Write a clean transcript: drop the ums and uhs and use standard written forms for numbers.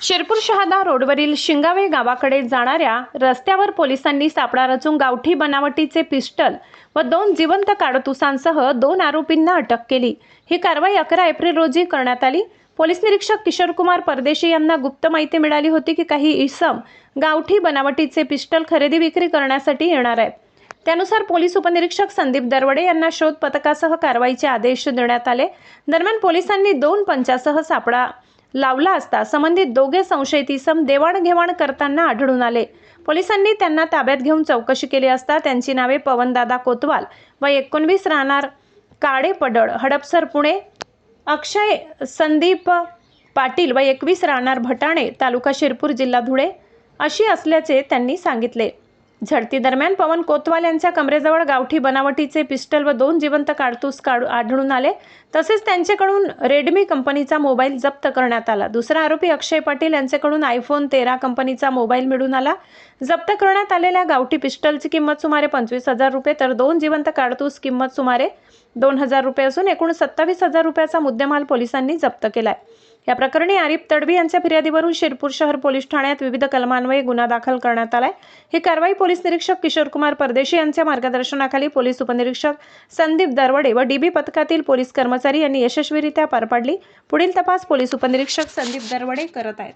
शिरपूर शहादा रोडवरील शिंगावे गावाकडे जाणाऱ्या रस्त्यावर पोलिसांनी सापळा रचून गावठी बनावटीचे पिस्टल व 2 जिवंत काडतुसांसह 2 आरोपींना अटक केली। ही कारवाई 11 एप्रिल रोजी करण्यात आली। पोलीस निरीक्षक किशोरकुमार परदेशी यांना गुप्त माहिती मिळाली होती की काही इसम गावठी बनावटीचे पिस्टल खरेदी विक्री करण्यासाठी येणार आहेत। त्यानुसार पोलीस उपनिरीक्षक संदीप दरवडे यांना शोध पथकासह कारवाईचे आदेश देण्यात आले। दरम्यान पोलिसांनी 2 पंचासह सापळा लावला असता संबंधित दोघे संशयित इसम देवाणघेवाण करताना आढळून आले। पोलिसांनी त्यांना ताब्यात घेऊन चौकशी केली असता त्यांची नावे पवनदादा कोतवाल व 19 राहणार काडेपडळ हडपसर पुणे, अक्षय संदीप पाटील व 21 राहणार भटाणे तालुका शिरपूर जिल्हा धुळे अशी असल्याचे त्यांनी सांगितले। झडती दरम्यान पवन कोतवाल यांच्या कमरेजवळ गावठी बनावटीचे पिस्टल व 2 जिवंत काडतूस आढळून आले। तसेच त्यांच्याकडून रेडमी कंपनीचा मोबाईल जप्त करण्यात आला। दुसरा आरोपी अक्षय पाटील यांच्याकडून आयफोन 13 कंपनीचा मोबाईल मिळून आला। जप्त करण्यात आलेल्या गावठी पिस्टलची किंमत सुमारे 25,000 रुपये तर 2 जिवंत काडतूस किंमत सुमारे 2,000 रुपये असून एकूण 27,000 रुपयाचा मुद्देमाल पोलिसांनी जप्त केलाय। या प्रकरणी आरिफ तडवी यांच्या फिर्यादीवरून शिरपूर शहर पोलीस ठाण्यात विविध कलमान्वये गुन्हा दाखल करण्यात आलाय। ही कारवाई पोलीस निरीक्षक किशोरकुमार परदेशी यांच्या मार्गदर्शनाखाली पोलीस उपनिरीक्षक संदीप दरवडे व डीबी पथकातील पोलीस कर्मचारी यांनी यशस्वीरित्या पार पाडली। पुढील तपास पोलीस उपनिरीक्षक संदीप दरवडे करत आहेत।